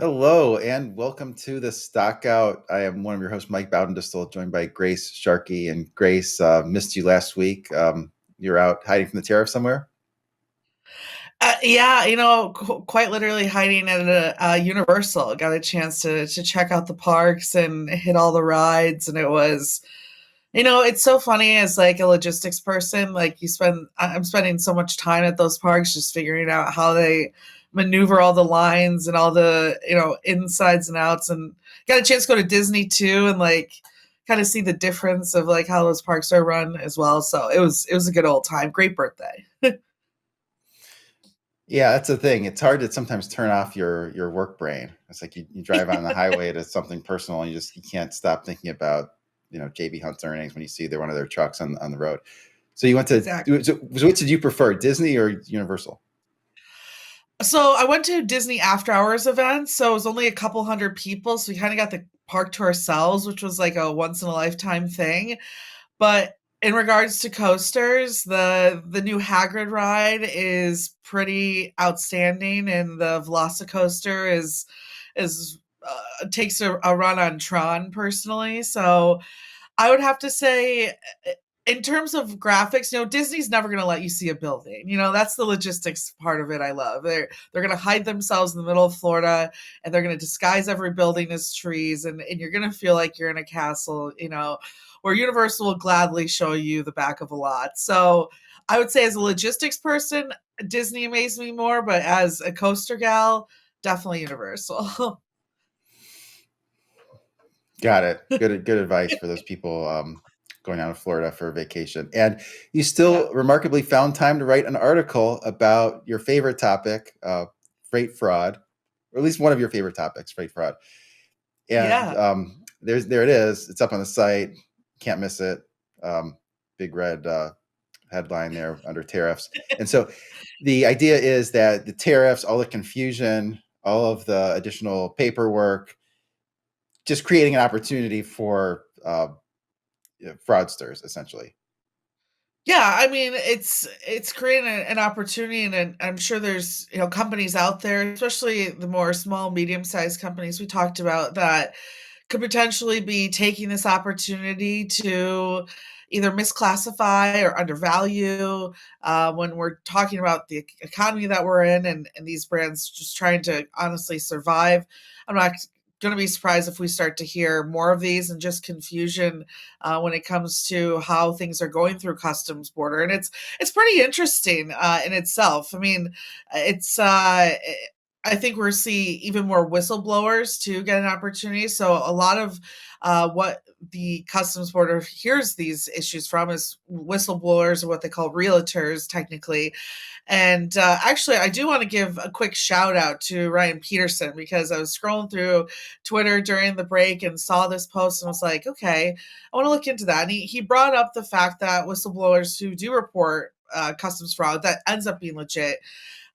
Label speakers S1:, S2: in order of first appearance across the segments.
S1: Hello and welcome to the Stockout. I am one of your hosts, Mike Baudendistel, joined by Grace Sharkey. And Grace, missed you last week. You're out hiding from the tariff somewhere?
S2: Yeah, quite literally hiding at a Universal. Got a chance to check out the parks and hit all the rides, and it was, it's so funny as like a logistics person. Like I'm spending so much time at those parks just figuring out how they maneuver all the lines and all the insides and outs, and got a chance to go to Disney too, and like kind of see the difference of like how those parks are run as well. So it was a good old time. Great birthday.
S1: Yeah, that's the thing. It's hard to sometimes turn off your work brain. It's like you drive on the highway to something personal and you can't stop thinking about, JB Hunt's earnings when you see they're one of their trucks on the road. So you went to
S2: Exactly.
S1: so which did you prefer, Disney or Universal?
S2: So I went to Disney after hours event, so it was only a couple hundred people, so we kind of got the park to ourselves, which was like a once in a lifetime thing. But in regards to coasters, the new Hagrid ride is pretty outstanding, and the Velocicoaster is takes a run on Tron personally. So I would have to say, in terms of graphics, Disney's never going to let you see a building. That's the logistics part of it. I love. They're going to hide themselves in the middle of Florida, and they're going to disguise every building as trees, and you're going to feel like you're in a castle. Where Universal will gladly show you the back of a lot. So I would say, as a logistics person, Disney amazed me more, but as a coaster gal, definitely Universal.
S1: Got it. Good advice for those people going out of Florida for a vacation. And you
S2: Yeah.
S1: still remarkably found time to write an article about your favorite topic, freight fraud, or at least one of your favorite topics, freight fraud. And
S2: Yeah.
S1: there it is. It's up on the site. Can't miss it. Big red headline there under tariffs. And so the idea is that the tariffs, all the confusion, all of the additional paperwork, just creating an opportunity for fraudsters, essentially.
S2: Yeah, I mean, it's creating an opportunity, and I'm sure there's companies out there, especially the more small, medium-sized companies we talked about, that could potentially be taking this opportunity to either misclassify or undervalue when we're talking about the economy that we're in, and these brands just trying to honestly survive. I'm not going to be surprised if we start to hear more of these, and just confusion when it comes to how things are going through customs border. And it's pretty interesting in itself. I mean, it's I think we're seeing even more whistleblowers to get an opportunity. So a lot of what the customs border hears these issues from is whistleblowers, or what they call realtors, technically. And actually, I do want to give a quick shout out to Ryan Peterson, because I was scrolling through Twitter during the break and saw this post and was like, okay, I want to look into that. And he brought up the fact that whistleblowers who do report customs fraud that ends up being legit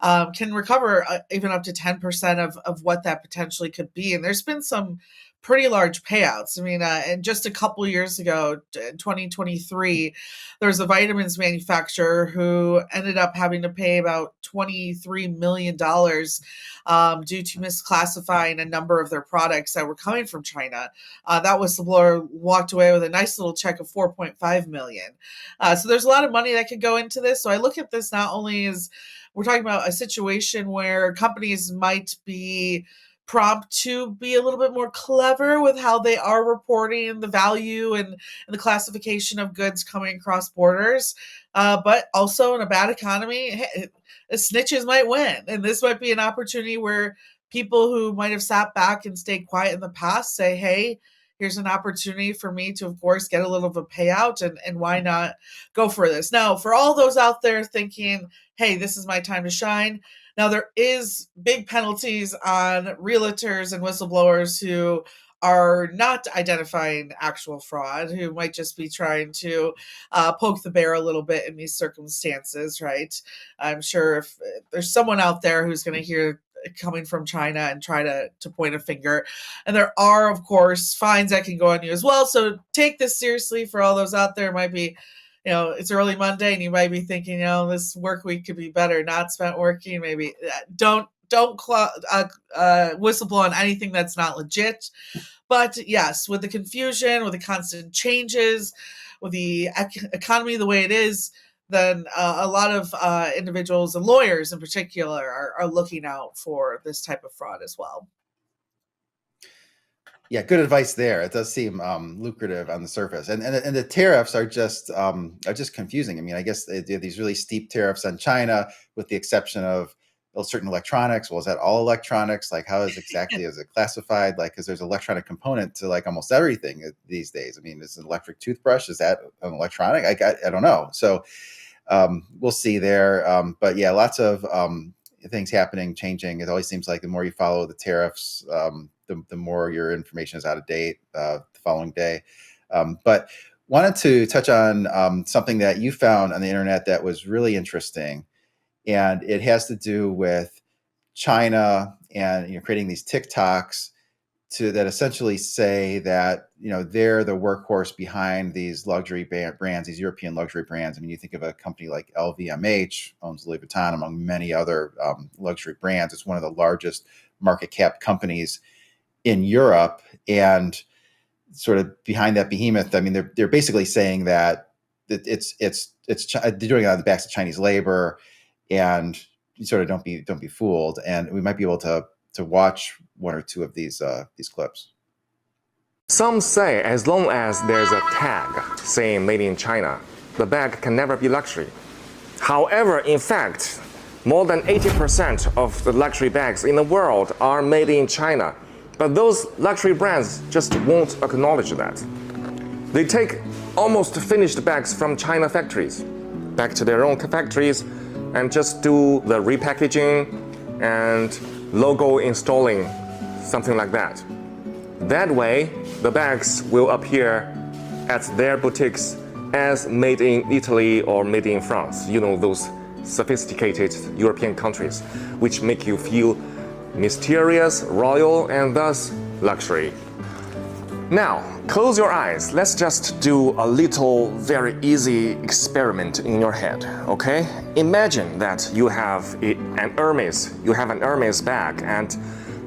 S2: can recover even up to 10% of what that potentially could be. And there's been some pretty large payouts. I mean, and just a couple years ago, in 2023, there was a vitamins manufacturer who ended up having to pay about $23 million due to misclassifying a number of their products that were coming from China. That whistleblower walked away with a nice little check of 4.5 million. So there's a lot of money that could go into this. So I look at this not only as we're talking about a situation where companies might be prompt to be a little bit more clever with how they are reporting the value and the classification of goods coming across borders. But also, in a bad economy, hey, snitches might win. And this might be an opportunity where people who might have sat back and stayed quiet in the past say, hey, here's an opportunity for me to, of course, get a little of a payout, and why not go for this? Now, for all those out there thinking, hey, this is my time to shine. Now, there is big penalties on realtors and whistleblowers who are not identifying actual fraud, who might just be trying to poke the bear a little bit in these circumstances, right? I'm sure if there's someone out there who's going to hear coming from China and try to point a finger. And there are, of course, fines that can go on you as well. So take this seriously. For all those out there, might be, it's early Monday and you might be thinking, this work week could be better, not spent working. Maybe don't don't whistle blow on anything that's not legit. But yes, with the confusion, with the constant changes, with the economy the way it is, then a lot of individuals and lawyers in particular are looking out for this type of fraud as well.
S1: Yeah, good advice there. It does seem lucrative on the surface, and the tariffs are just confusing. I mean, I guess they have these really steep tariffs on China, with the exception of certain electronics. Well, is that all electronics? Like, how is it classified? Like, because there's an electronic component to like almost everything these days. I mean, is an electric toothbrush, is that an electronic? I don't know. So we'll see there. But yeah, lots of things happening, changing. It always seems like the more you follow the tariffs, the more your information is out of date the following day. But wanted to touch on something that you found on the internet that was really interesting, and it has to do with China and creating these TikToks that essentially say that they're the workhorse behind these luxury brands, these European luxury brands. I mean, you think of a company like LVMH, owns Louis Vuitton, among many other luxury brands. It's one of the largest market cap companies in Europe, and sort of behind that behemoth, I mean, they're basically saying that it's they're doing it on the backs of Chinese labor, and you sort of don't be fooled. And we might be able to watch one or two of these clips.
S3: Some say as long as there's a tag saying made in China, the bag can never be luxury. However, in fact, more than 80% of the luxury bags in the world are made in China. But those luxury brands just won't acknowledge that. They take almost finished bags from China factories back to their own factories and just do the repackaging and logo installing, something like that. That way, the bags will appear at their boutiques as made in Italy or made in France. You know, those sophisticated European countries, which make you feel mysterious, royal, and thus luxury. Now, close your eyes. Let's just do a little, very easy experiment in your head, okay? Imagine that you have an Hermes bag, and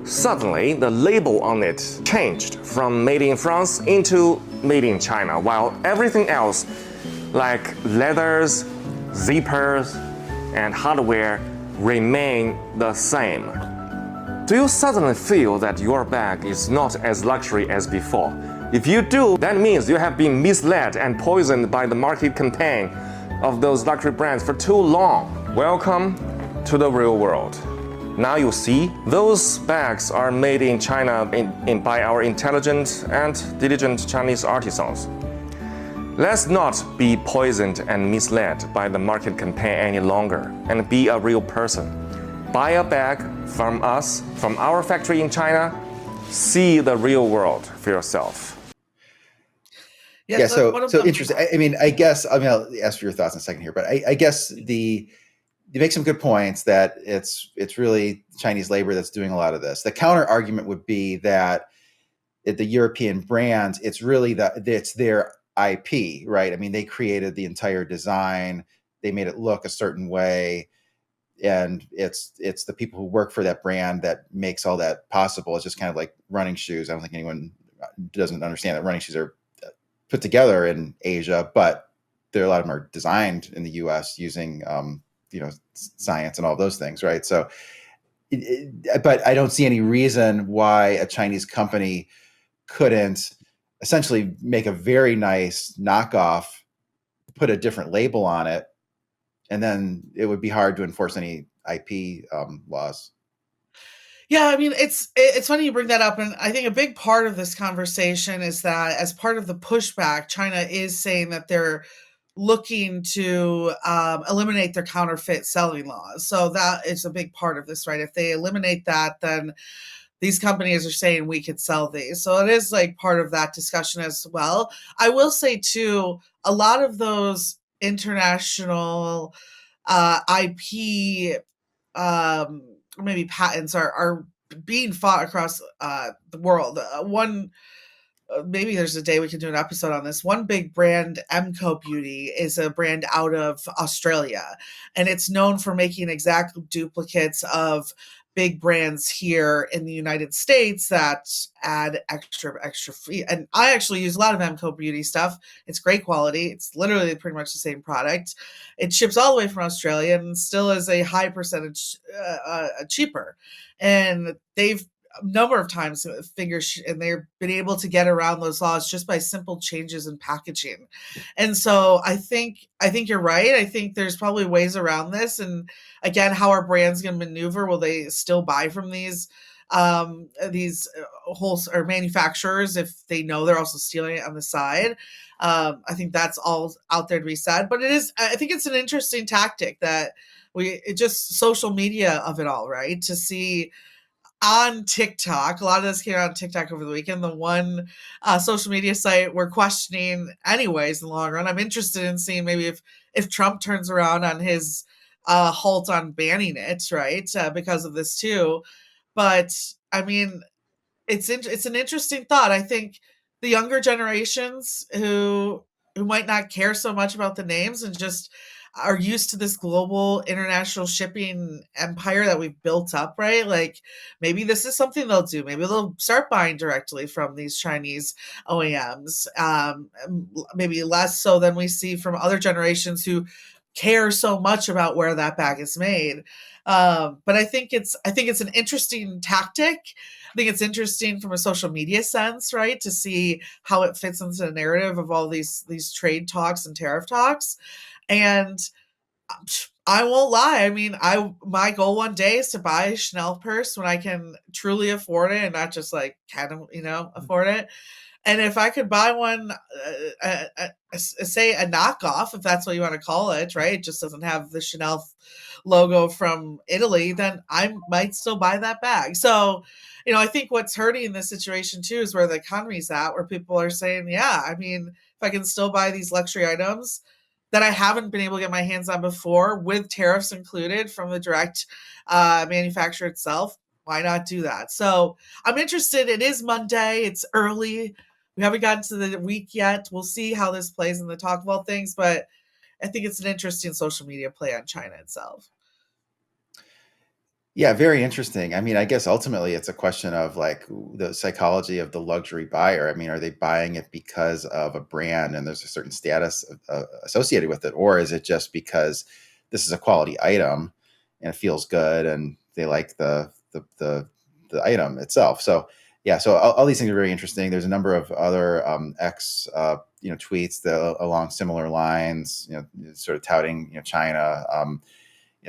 S3: suddenly the label on it changed from made in France into made in China, while everything else, like leathers, zippers, and hardware, remain the same. Do you suddenly feel that your bag is not as luxury as before? If you do, that means you have been misled and poisoned by the market campaign of those luxury brands for too long. Welcome to the real world. Now you see, those bags are made in China by our intelligent and diligent Chinese artisans. Let's not be poisoned and misled by the market campaign any longer, and be a real person. Buy a bag from us, from our factory in China. See the real world for yourself.
S1: Yeah, so interesting. I mean, I'll ask for your thoughts in a second here, but I guess you make some good points that it's really Chinese labor that's doing a lot of this. The counter argument would be that the European brands, it's really it's their IP, right? I mean, they created the entire design, they made it look a certain way, and it's the people who work for that brand that makes all that possible. It's just kind of like running shoes. I don't think anyone doesn't understand that running shoes are put together in Asia, but a lot of them are designed in the US using science and all those things, right? So but I don't see any reason why a Chinese company couldn't essentially make a very nice knockoff, put a different label on it, and then it would be hard to enforce any IP laws.
S2: Yeah, I mean, it's funny you bring that up, and I think a big part of this conversation is that as part of the pushback, China is saying that they're looking to eliminate their counterfeit selling laws. So that is a big part of this, right? If they eliminate that, then these companies are saying we could sell these. So it is like part of that discussion as well. I will say too, a lot of those international IP maybe patents are being fought across the world. Maybe there's a day we can do an episode on this. One big brand, Emco Beauty, is a brand out of Australia, and it's known for making exact duplicates of big brands here in the United States that add extra fee. And I actually use a lot of Emco Beauty stuff. It's great quality. It's literally pretty much the same product. It ships all the way from Australia and still is a high percentage cheaper. And they've a number of times and they've been able to get around those laws just by simple changes in packaging. And so I think you're right. I think there's probably ways around this. And again, how are brands going to maneuver? Will they still buy from these wholesale or manufacturers if they know they're also stealing it on the side? I think that's all out there to be said. But I think it's an interesting tactic that just social media of it all, right? To see on TikTok. A lot of this came out on TikTok over the weekend. The one social media site we're questioning anyways in the long run. I'm interested in seeing maybe if Trump turns around on his halt on banning it, right? Because of this too. But I mean, it's an interesting thought. I think the younger generations who might not care so much about the names and just are used to this global international shipping empire that we've built up, right? Like maybe this is something they'll do. Maybe they'll start buying directly from these Chinese OEMs. Maybe less so than we see from other generations who care so much about where that bag is made. But I think it's an interesting tactic. I think it's interesting from a social media sense, right? To see how it fits into the narrative of all these trade talks and tariff talks. And I won't lie. I mean, my goal one day is to buy a Chanel purse when I can truly afford it and not just like afford it. And if I could buy one, say a knockoff, if that's what you want to call it, right? It just doesn't have the Chanel logo from Italy, then I might still buy that bag. So, I think what's hurting in this situation too is where the economy's at, where people are saying, yeah, I mean, if I can still buy these luxury items that I haven't been able to get my hands on before with tariffs included from the direct manufacturer itself, why not do that? So I'm interested. It is Monday. It's early. We haven't gotten to the week yet. We'll see how this plays in the talk of all things, but I think it's an interesting social media play on China itself.
S1: Yeah, very interesting. I mean, I guess ultimately it's a question of like the psychology of the luxury buyer. I mean, are they buying it because of a brand and there's a certain status associated with it, or is it just because this is a quality item and it feels good and they like the item itself? So yeah, so all these things are very interesting. There's a number of other tweets that along similar lines, sort of touting China.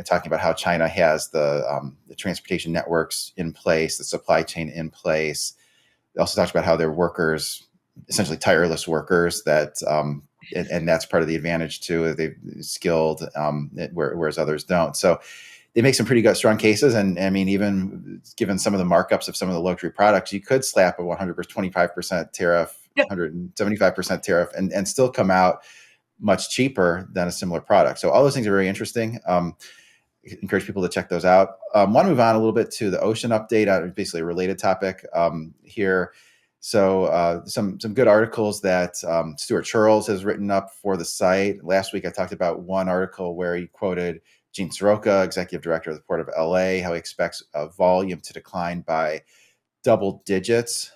S1: Talking about how China has the transportation networks in place, the supply chain in place. They also talked about how they're workers, essentially tireless workers, that and that's part of the advantage too. They're skilled, whereas others don't. So they make some pretty good, strong cases. And I mean, even given some of the markups of some of the luxury products, you could slap a 25% tariff, 175% tariff, and still come out much cheaper than a similar product. So all those things are very interesting. Encourage people to check those out. Want to move on a little bit to the ocean update, basically a related topic here. So some good articles that Stuart Charles has written up for the site. Last week I talked about one article where he quoted Gene Soroka, executive director of the Port of LA, how he expects volume to decline by double digits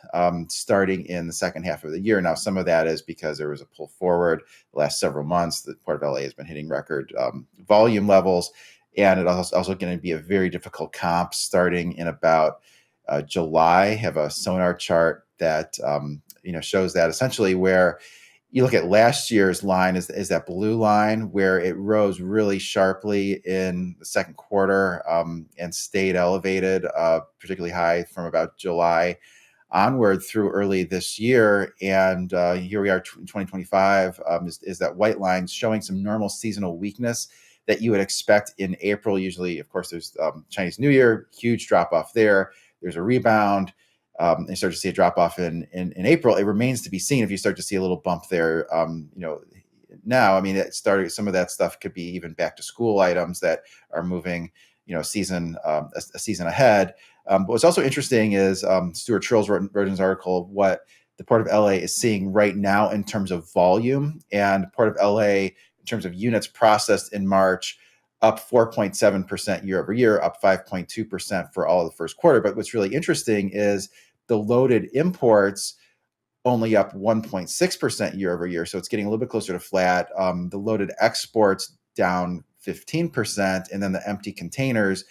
S1: starting in the second half of the year. Now, some of that is because there was a pull forward the last several months. The Port of LA has been hitting record volume levels. And it's also going to be a very difficult comp starting in about July. I have a sonar chart that shows that essentially where you look at last year's line is that blue line where it rose really sharply in the second quarter and stayed elevated, particularly high from about July onward through early this year. And here we are in 2025 is that white line showing some normal seasonal weakness that you would expect in April. Usually, of course, there's Chinese New Year, huge drop off there. There's a rebound. You start to see a drop off in April. It remains to be seen if you start to see a little bump there. Now, I mean, it started. Some of that stuff could be even back to school items that are moving, a season ahead. But what's also interesting is Stuart Charles wrote in his article what the Port of LA is seeing right now in terms of volume, and Port of LA in terms of units processed in March, up 4.7% year over year, up 5.2% for all of the first quarter. But what's really interesting is the loaded imports only up 1.6% year over year. So it's getting a little bit closer to flat. The loaded exports down 15%, and then the empty containers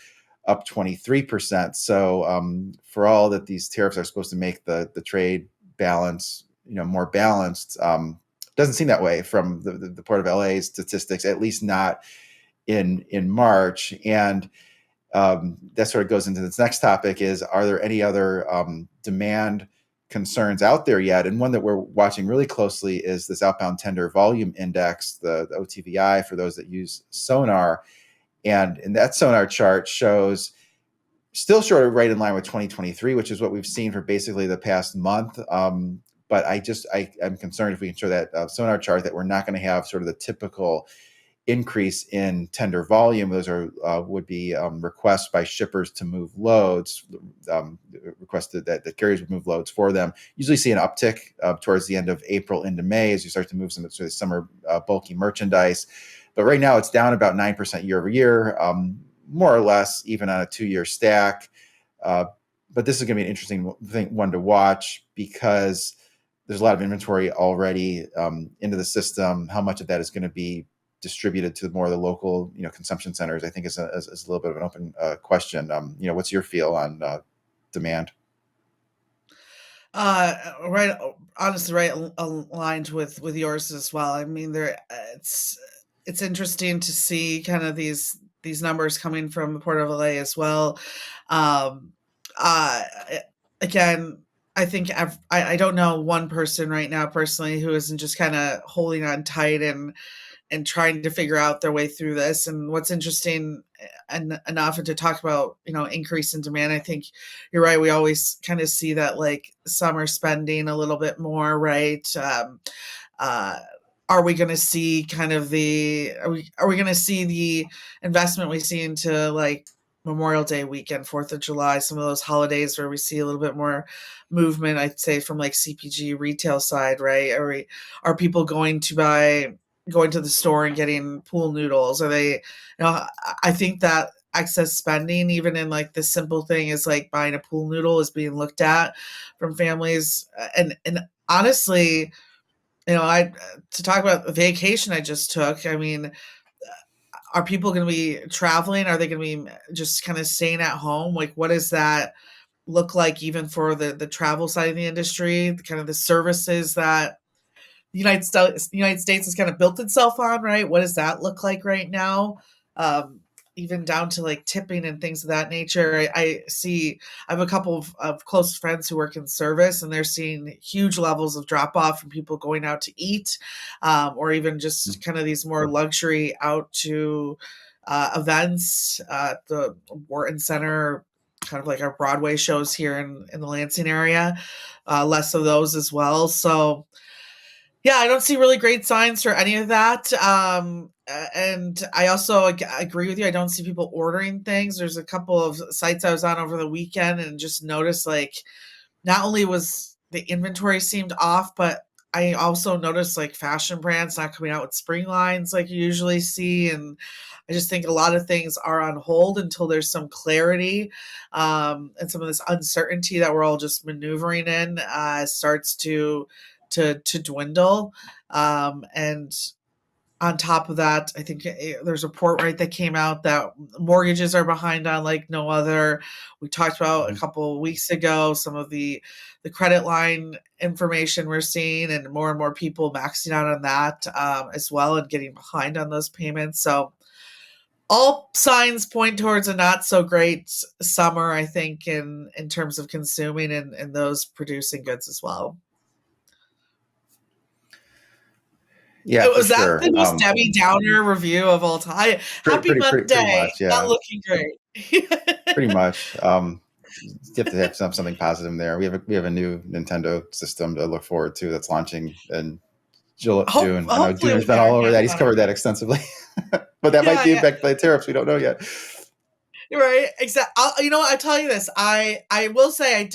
S1: up 23%. So for all that these tariffs are supposed to make the trade balance, more balanced, doesn't seem that way from the Port of LA statistics, at least not in March. And that sort of goes into this next topic: is, are there any other demand concerns out there yet? And one that we're watching really closely is this outbound tender volume index, the OTVI, for those that use Sonar. And in that Sonar chart shows still sort of right in line with 2023, which is what we've seen for basically the past month. But I'm concerned if we can show that Sonar chart that we're not going to have sort of the typical increase in tender volume. Those are would be requests by shippers to move loads, requested that the carriers would move loads for them. Usually see an uptick towards the end of April into May as you start to move some sort of summer bulky merchandise. But right now it's down about 9% year over year, more or less even on a 2-year stack. But this is going to be an interesting one to watch, because there's a lot of inventory already into the system. How much of that is going to be distributed to more of the local, consumption centers, I think is a little bit of an open question. What's your feel on demand?
S2: Right, honestly, right aligned with yours as well. I mean, it's interesting to see kind of these numbers coming from the Port of LA as well. Again, I think I don't know one person right now personally who isn't just kind of holding on tight and trying to figure out their way through this. And what's interesting enough to talk about, increase in demand, I think you're right. We always kind of see that like summer spending a little bit more, right? Are we going to see kind of are we going to see the investment we see into like Memorial Day weekend, 4th of July, some of those holidays where we see a little bit more movement, I'd say, from like CPG retail side, right? Are people going to the store and getting pool noodles? Are they, I think that excess spending, even in like this simple thing is like buying a pool noodle, is being looked at from families. And honestly, to talk about the vacation I just took, I mean, are people going to be traveling? Are they going to be just kind of staying at home? Like, what does that look like even for the travel side of the industry, kind of the services that the United States has kind of built itself on, right? What does that look like right now? Even down to like tipping and things of that nature. I have a couple of close friends who work in service, and they're seeing huge levels of drop off from people going out to eat, or even just kind of these more luxury out to events. The Wharton Center, kind of like our Broadway shows here in the Lansing area, less of those as well. So yeah, I don't see really great signs for any of that. And I also agree with you. I don't see people ordering things. There's a couple of sites I was on over the weekend and just noticed like not only was the inventory seemed off, but I also noticed like fashion brands not coming out with spring lines like you usually see. And I just think a lot of things are on hold until there's some clarity, and some of this uncertainty that we're all just maneuvering in starts to dwindle. And on top of that, I think there's a report right that came out that mortgages are behind on like no other. We talked about a couple of weeks ago some of the credit line information we're seeing, and more people maxing out on that as well and getting behind on those payments. So all signs point towards a not so great summer, I think, in terms of consuming and those producing goods as well.
S1: Yeah,
S2: Was that
S1: sure.
S2: the most Debbie Downer review of all time? Happy Monday.
S1: Pretty much, yeah.
S2: Not looking great.
S1: Pretty much. You have to have something positive in there. We have a new Nintendo system to look forward to that's launching in June. I know June has been all over that. He's covered that extensively, but that might be impacted by tariffs. We don't know yet.
S2: Right. Exactly. You know what? I tell you this. I will say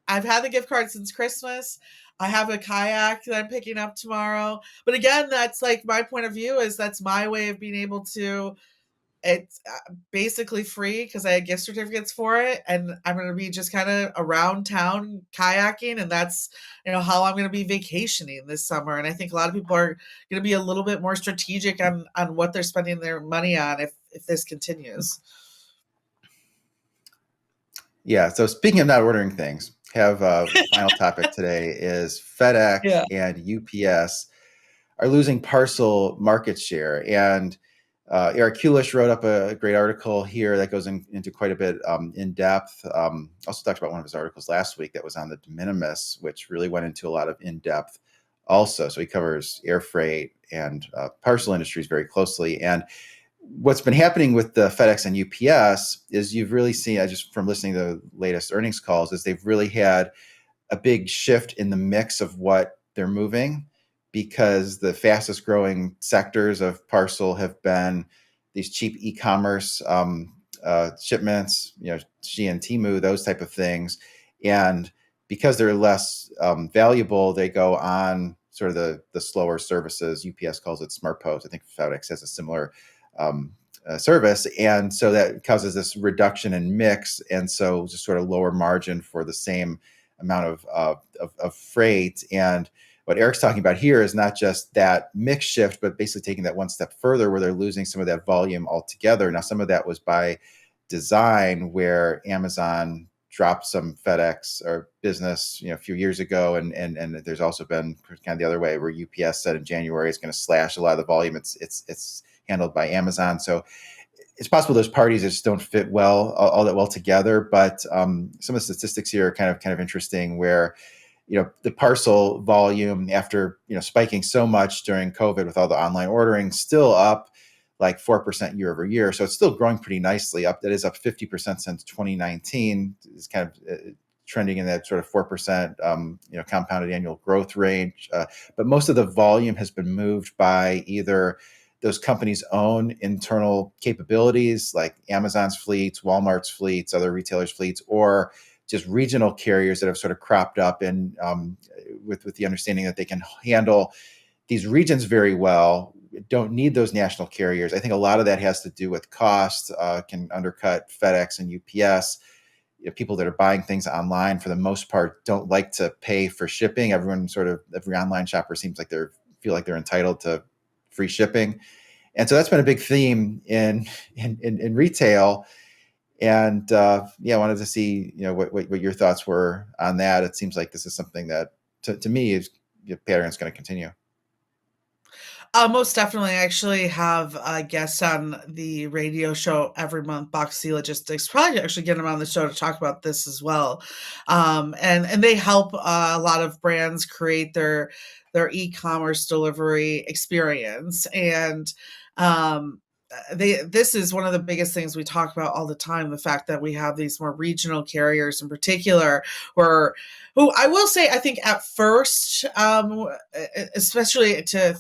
S2: I've had the gift card since Christmas. I have a kayak that I'm picking up tomorrow. But again, that's like my point of view is that's my way of being able to it's basically free because I had gift certificates for it, and I'm going to be just kind of around town kayaking, and that's how I'm going to be vacationing this summer. And I think a lot of people are going to be a little bit more strategic on what they're spending their money on if this continues.
S1: Yeah. So speaking of not ordering things, have a final topic today is FedEx
S2: Yeah.
S1: and UPS are losing parcel market share. And Eric Kulish wrote up a great article here that goes into quite a bit in depth. Also talked about one of his articles last week that was on the de minimis, which really went into a lot of in depth also. So he covers air freight and parcel industries very closely. And what's been happening with the FedEx and UPS is you've really seen, just from listening to the latest earnings calls, is they've really had a big shift in the mix of what they're moving, because the fastest growing sectors of parcel have been these cheap e-commerce shipments, Shein and Temu, those type of things. And because they're less valuable, they go on sort of the slower services. UPS calls it Smart Post. I think FedEx has a similar service. And so that causes this reduction in mix. And so just sort of lower margin for the same amount of freight. And what Eric's talking about here is not just that mix shift, but basically taking that one step further where they're losing some of that volume altogether. Now, some of that was by design, where Amazon dropped some FedEx or business, a few years ago. And there's also been kind of the other way, where UPS said in January it's going to slash a lot of the volume. It's handled by Amazon. So it's possible those parties just don't fit well all that well together. But some of the statistics here are kind of interesting, where the parcel volume, after spiking so much during COVID with all the online ordering, still up like 4% year over year. So it's still growing pretty nicely. That is up 50% since 2019. It's kind of trending in that sort of 4% compounded annual growth range. But most of the volume has been moved by either those companies' own internal capabilities, like Amazon's fleets, Walmart's fleets, other retailers' fleets, or just regional carriers that have sort of cropped up, and with the understanding that they can handle these regions very well, don't need those national carriers. I think a lot of that has to do with cost, can undercut FedEx and UPS. People that are buying things online, for the most part, don't like to pay for shipping. Every online shopper seems like feel like they're entitled to free shipping. And so that's been a big theme in retail. And I wanted to see what your thoughts were on that. It seems like this is something that to me is pattern is going to continue.
S2: Most definitely. I actually have a guest on the radio show every month, Boxy Logistics. Probably actually get him on the show to talk about this as well. And they help a lot of brands create their e-commerce delivery experience. And this is one of the biggest things we talk about all the time, the fact that we have these more regional carriers in particular, who I will say, I think at first, especially to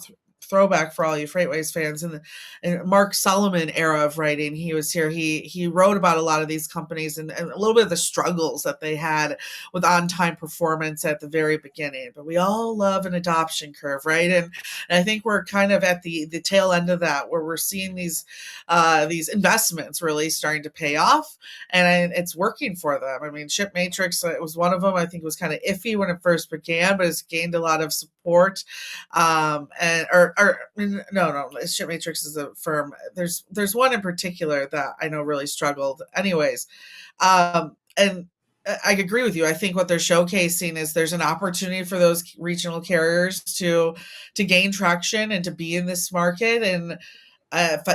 S2: throwback for all you FreightWaves fans, in the Mark Solomon era of writing, he was here. He wrote about a lot of these companies and a little bit of the struggles that they had with on-time performance at the very beginning. But we all love an adoption curve, right? And I think we're kind of at the tail end of that, where we're seeing these investments really starting to pay off, and it's working for them. I mean, Ship Matrix, it was one of them. I think it was kind of iffy when it first began, but it's gained a lot of support. No, Ship Matrix is a firm. There's one in particular that I know really struggled. Anyways, and I agree with you. I think what they're showcasing is there's an opportunity for those regional carriers to gain traction and to be in this market. And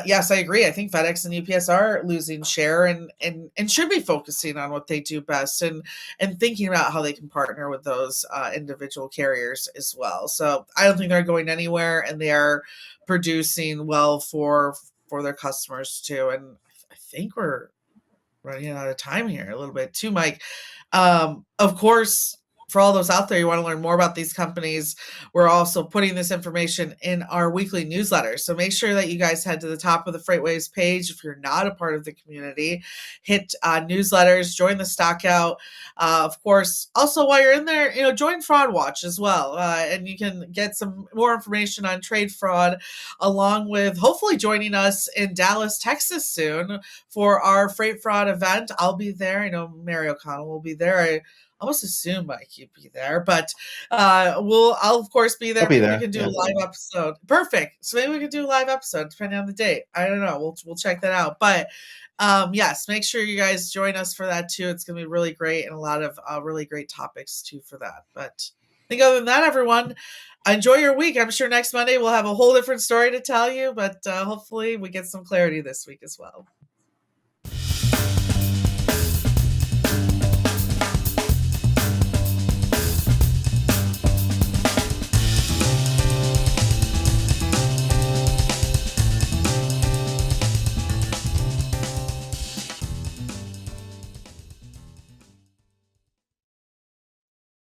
S2: yes, I agree. I think FedEx and UPS are losing share and should be focusing on what they do best, and thinking about how they can partner with those individual carriers as well. So I don't think they're going anywhere, and they are producing well for their customers too. And I think we're running out of time here a little bit too, Mike. Of course, for all those out there, you want to learn more about these companies, we're also putting this information in our weekly newsletter. So make sure that you guys head to the top of the FreightWaves page. If you're not a part of the community, hit newsletters, join the Stockout. Of course, also while you're in there, join Fraud Watch as well. And you can get some more information on trade fraud, along with hopefully joining us in Dallas, Texas soon for our freight fraud event. I'll be there. I know Mary O'Connell will be there. I almost assume I could be there, but I'll of course be there.
S1: I'll be
S2: Maybe
S1: there.
S2: we can do
S1: Yeah.
S2: a live episode. Perfect. So maybe we can do a live episode depending on the date. I don't know. We'll check that out. But yes, make sure you guys join us for that too. It's going to be really great, and a lot of really great topics too for that. But I think other than that, everyone, enjoy your week. I'm sure next Monday we'll have a whole different story to tell you, but hopefully we get some clarity this week as well.